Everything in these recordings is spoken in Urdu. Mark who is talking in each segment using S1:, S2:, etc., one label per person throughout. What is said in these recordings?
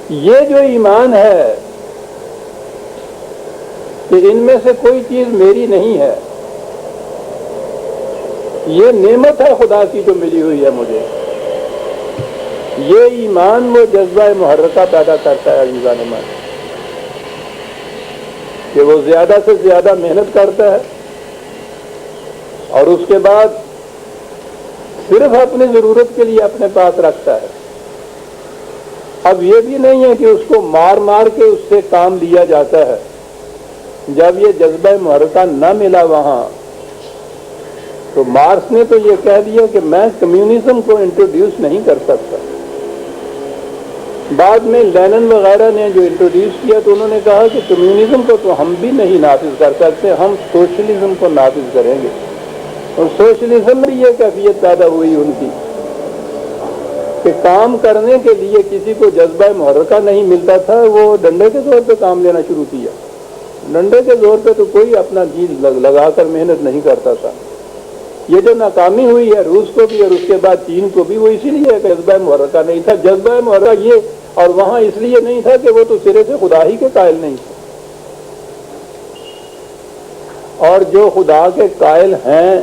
S1: یہ جو ایمان ہے کہ ان میں سے کوئی چیز میری نہیں ہے، یہ نعمت ہے خدا کی جو ملی ہوئی ہے مجھے، یہ ایمان وہ جذبہ محرکہ پیدا کرتا ہے عزیزان من، کہ وہ زیادہ سے زیادہ محنت کرتا ہے اور اس کے بعد صرف اپنی ضرورت کے لیے اپنے پاس رکھتا ہے۔ اب یہ بھی نہیں ہے کہ اس کو مار مار کے اس سے کام لیا جاتا ہے۔ جب یہ جذبہ محرکہ نہ ملا وہاں تو مارکس نے تو یہ کہہ دیا کہ میں کمیونزم کو انٹروڈیوس نہیں کر سکتا۔ بعد میں لینن وغیرہ نے جو انٹروڈیوس کیا تو انہوں نے کہا کہ کمیونزم کو تو ہم بھی نہیں نافذ کر سکتے، ہم سوشلزم کو نافذ کریں گے۔ اور سوشلزم میں یہ کیفیت پیدا ہوئی ان کی کہ کام کرنے کے لیے کسی کو جذبہ محرکہ نہیں ملتا تھا، وہ ڈنڈے کے زور پہ کام لینا شروع کیا۔ ڈنڈے کے زور پہ تو کوئی اپنا جی لگا کر محنت نہیں کرتا تھا۔ یہ جو ناکامی ہوئی ہے روس کو بھی اور اس کے بعد چین کو بھی، وہ اسی لیے کہ جذبہ محرکہ نہیں تھا۔ جذبہ محرکہ یہ اور وہاں اس لیے نہیں تھا کہ وہ تو سرے سے خدا ہی کے قائل نہیں تھے، اور جو خدا کے قائل ہیں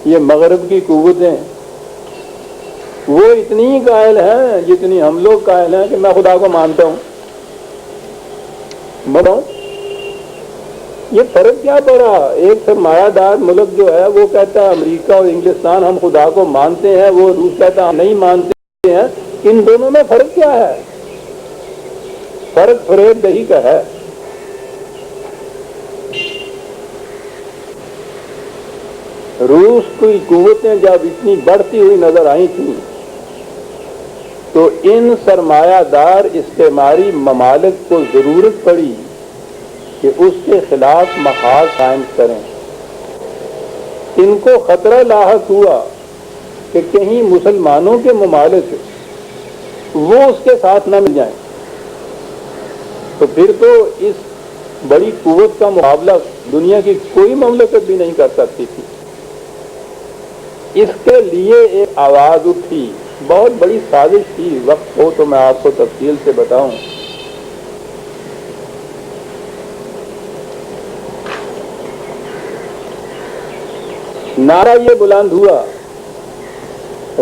S1: یہ مغرب کی قوتیں، وہ اتنی ہی قائل ہیں جتنی ہم لوگ قائل ہیں کہ میں خدا کو مانتا ہوں۔ بتاؤ یہ فرق کیا پڑا؟ ایک سرمایہ دار ملک جو ہے وہ کہتا ہے امریکہ اور انگلستان ہم خدا کو مانتے ہیں، وہ روس کہتا ہے ہم نہیں مانتے ہیں۔ ان دونوں میں فرق کیا ہے؟ فرق فریب دہی کا ہے۔ روس کی قوتیں جب اتنی بڑھتی ہوئی نظر آئی تھیں تو ان سرمایہ دار استعماری ممالک کو ضرورت پڑی کہ اس کے خلاف محاذ قائم کریں۔ ان کو خطرہ لاحق ہوا کہ کہیں مسلمانوں کے ممالک وہ اس کے ساتھ نہ مل جائیں، تو پھر تو اس بڑی قوت کا مقابلہ دنیا کی کوئی مملکت بھی نہیں کر سکتی تھی۔ اس کے لیے ایک آواز اٹھی، بہت بڑی سازش تھی، وقت ہو تو میں آپ کو تفصیل سے بتاؤں۔ نعرہ یہ بلند ہوا،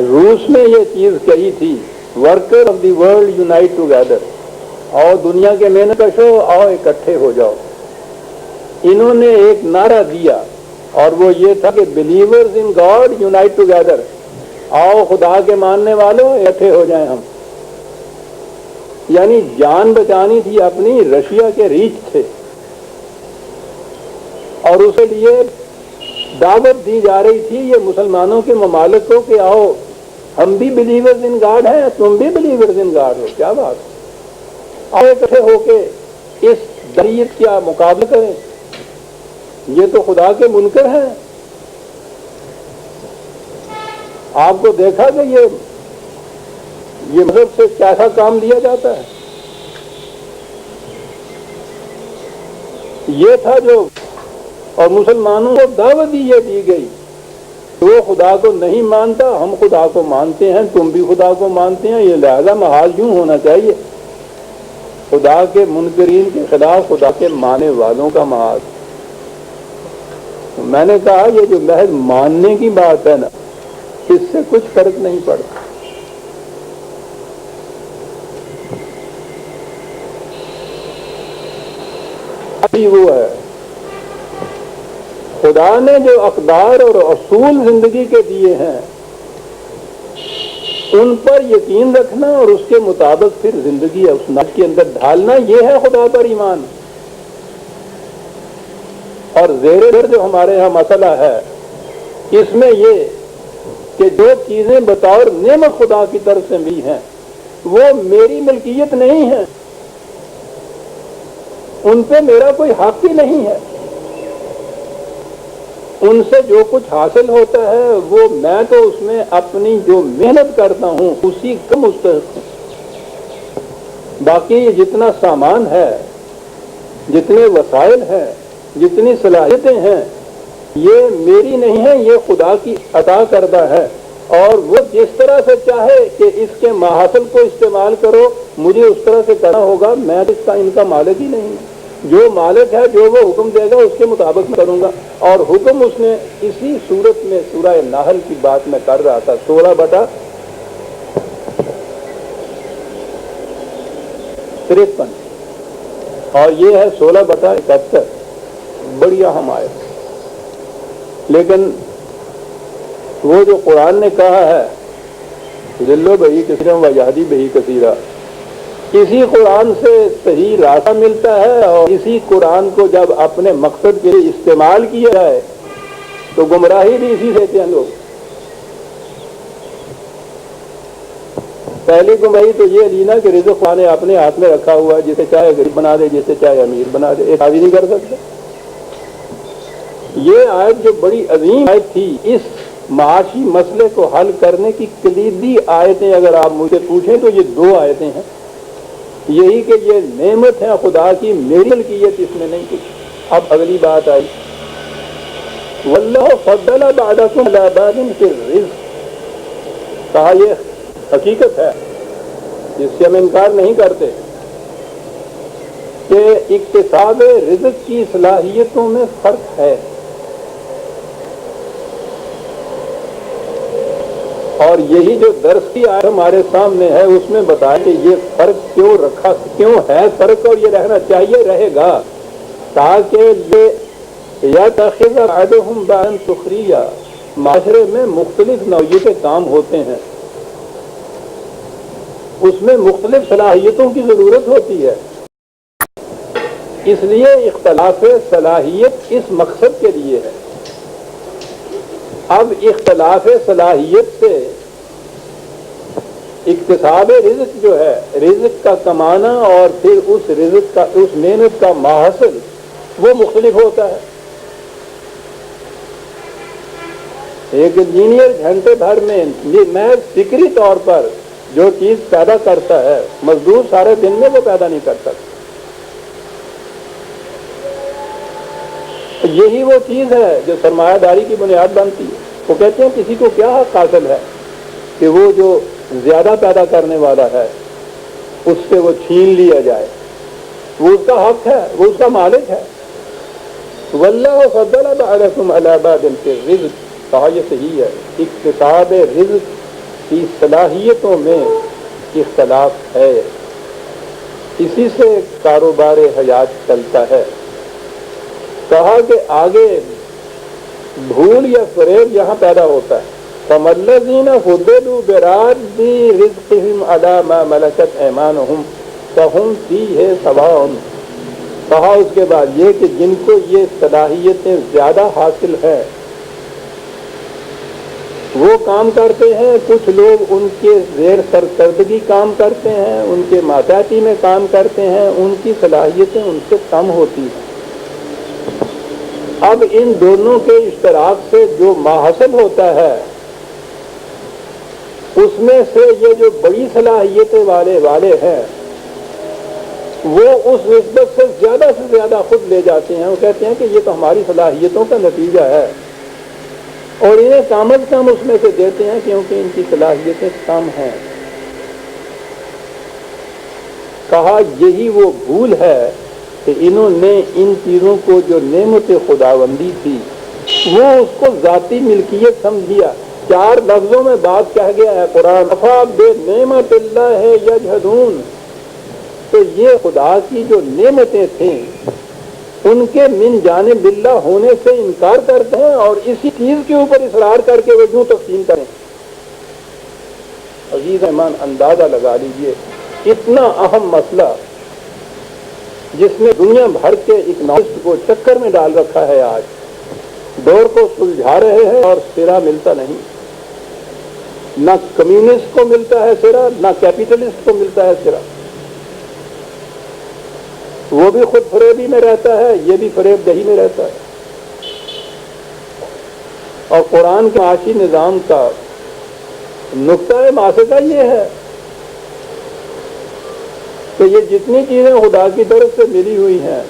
S1: روس نے یہ چیز کہی تھی، worker of the world unite together, آؤ دنیا کے محنت کشو آؤ اکٹھے ہو جاؤ۔ انہوں نے ایک نعرہ دیا اور وہ یہ تھا کہ believers in God unite together, آؤ خدا کے ماننے والوں اکٹھے ہو جائیں ہم۔ یعنی جان بچانی تھی اپنی، رشیا کے ریچھ تھے اور اس کے لیے دعوت دی جا رہی تھی یہ مسلمانوں کے ممالک کو کہ آؤ ہم بھی بلیورز ان گاڈ ہیں، تم بھی بلیورز ان گاڈ ہو۔ کیا بات، آؤ اکٹھے ہو کے اس دریت کا مقابلہ کریں، یہ تو خدا کے منکر ہیں۔ آپ کو دیکھا کہ یہ مذہب سے کیسا کام لیا جاتا ہے۔ یہ تھا جو، اور مسلمانوں کو دعوت یہ دی گئی کہ وہ خدا کو نہیں مانتا، ہم خدا کو مانتے ہیں، تم بھی خدا کو مانتے ہیں، یہ لہذا محاذ یوں ہونا چاہیے، خدا کے منکرین کے خلاف خدا کے ماننے والوں کا محاذ۔ میں نے کہا یہ جو محض ماننے کی بات ہے نا، اس سے کچھ فرق نہیں پڑتا۔ ابھی وہ ہے خدا نے جو اقدار اور اصول زندگی کے دیے ہیں ان پر یقین رکھنا اور اس کے مطابق پھر زندگی اس نقش کے اندر ڈھالنا، یہ ہے خدا پر ایمان۔ اور زیر جو ہمارے ہاں مسئلہ ہے اس میں یہ کہ جو چیزیں بطور نعمت خدا کی طرف سے ملی ہیں وہ میری ملکیت نہیں ہے، ان پہ میرا کوئی حق ہی نہیں ہے، ان سے جو کچھ حاصل ہوتا ہے وہ میں تو اس میں اپنی جو محنت کرتا ہوں اسی کا مستحق ہوں۔ باقی جتنا سامان ہے، جتنے وسائل ہیں، جتنی صلاحیتیں ہیں، یہ میری نہیں ہے، یہ خدا کی عطا کردہ ہے۔ اور وہ جس طرح سے چاہے کہ اس کے محاصل کو استعمال کرو، مجھے اس طرح سے کرنا ہوگا، میں تو ان کا مالک ہی نہیں ہوں۔ جو مالک ہے، جو وہ حکم دے گا اس کے مطابق میں کروں گا۔ اور حکم اس نے اسی صورت میں سورہ نحل کی بات میں کر رہا تھا، 16/53، اور یہ ہے 16/71، بڑی اہم آیت۔ لیکن وہ جو قرآن نے کہا ہے ذلو بہی کثیرا و یہدی بہی کثیرا، اسی قرآن سے صحیح راستہ ملتا ہے، اور اسی قرآن کو جب اپنے مقصد کے لیے استعمال کیا جائے تو گمراہی بھی اسی سے دیتے ہیں لوگ۔ پہلی گمراہی تو یہ لینا کہ رزق خدا نے اپنے ہاتھ میں رکھا ہوا ہے، جسے چاہے غریب بنا دے، جسے چاہے امیر بنا دے، ایک حاوی نہیں کر سکتا۔ یہ آیت جو بڑی عظیم آیت تھی، اس معاشی مسئلے کو حل کرنے کی کلیدی آیتیں اگر آپ مجھے پوچھیں تو یہ 2 آیتیں ہیں، یہی کہ یہ نعمت ہے خدا کی، میری ملکیت اس میں نہیں کچھ۔ اب اگلی بات آئی، واللہ فضل بعضکم علی بعض فی الرزق، کہا یہ حقیقت ہے جس سے ہم انکار نہیں کرتے کہ اکتساب رزق کی صلاحیتوں میں فرق ہے، اور یہی جو درس کی آیت ہمارے سامنے ہے اس میں بتایا کہ یہ فرق کیوں ہے فرق، اور یہ رہنا چاہیے، رہے گا، تاکہ یہ یتخذ بعضهم بعضا سخریا، معاشرے میں مختلف نوعیت کے کام ہوتے ہیں، اس میں مختلف صلاحیتوں کی ضرورت ہوتی ہے، اس لیے اختلاف صلاحیت اس مقصد کے لیے ہے۔ اب اختلاف صلاحیت سے اکتساب رزق جو ہے، رزق کا کمانا اور پھر اس رزق کا، اس محنت کا محاصل، وہ مختلف ہوتا ہے۔ ایک انجینئر گھنٹے بھر میں محض فکری طور پر جو چیز پیدا کرتا ہے، مزدور سارے دن میں وہ پیدا نہیں کر سکتا۔ یہی وہ چیز ہے جو سرمایہ داری کی بنیاد بنتی ہے۔ وہ کہتے ہیں کسی کو کیا حق حاصل ہے کہ وہ جو زیادہ پیدا کرنے والا ہے اس سے وہ چھین لیا جائے، وہ اس کا حق ہے، وہ اس کا مالک ہے۔ واللہ فضل بعضکم علی بعض فی الرزق، کہا یہ صحیح ہے، اکتساب رزق کی صلاحیتوں میں اختلاف ہے، اسی سے کاروبار حیات چلتا ہے۔ کہا کہ آگے بھول یا فریب یہاں پیدا ہوتا ہے، فَمَلَّذِينَ فُضِّلُوا بِرَادِّ رِزْقِهِمْ عَلَى مَا مَلَكَتْ أَيْمَانُهُمْ فَهُمْ فِيهِ سَوَاءٌ، کہا اس کے بعد یہ کہ جن کو یہ صلاحیتیں زیادہ حاصل ہیں وہ کام کرتے ہیں، کچھ لوگ ان کے زیر سرکردگی کام کرتے ہیں، ان کے ماتحتی میں کام کرتے ہیں، ان کی صلاحیتیں ان سے کم ہوتی ہیں۔ اب ان دونوں کے اشتراک سے جو ماحصل ہوتا ہے اس میں سے یہ جو بڑی صلاحیتیں والے ہیں وہ اس نسبت سے زیادہ خود لے جاتے ہیں، وہ کہتے ہیں کہ یہ تو ہماری صلاحیتوں کا نتیجہ ہے، اور انہیں کم از کم اس میں سے دیتے ہیں کیونکہ ان کی صلاحیتیں کم ہیں۔ کہا یہی وہ بھول ہے کہ انہوں نے ان چیزوں کو جو نعمت خداوندی تھی وہ اس کو ذاتی ملکیت سمجھیا۔ 4 لفظوں میں بات کہہ گیا ہے قرآن، افا بے نعمت اللہ یجحدون، تو یہ خدا کی جو نعمتیں تھیں ان کے من جانب اللہ ہونے سے انکار کرتے ہیں، اور اسی چیز کے اوپر اصرار کر کے وہ یوں تقسیم کریں۔ عزیز احمان اندازہ لگا لیجئے، اتنا اہم مسئلہ جس نے دنیا بھر کے اکنامسٹ کو چکر میں ڈال رکھا ہے، آج دور کو سلجھا رہے ہیں اور سرا ملتا نہیں، نہ کمیونسٹ کو ملتا ہے سرا، نہ کیپیٹلسٹ کو ملتا ہے سرا، وہ بھی خود فریبی میں رہتا ہے، یہ بھی فریب دہی میں رہتا ہے۔ اور قرآن کے معاشی نظام کا نقطۂ ماسکہ یہ ہے کہ یہ جتنی چیزیں خدا کی طرف سے ملی ہوئی ہیں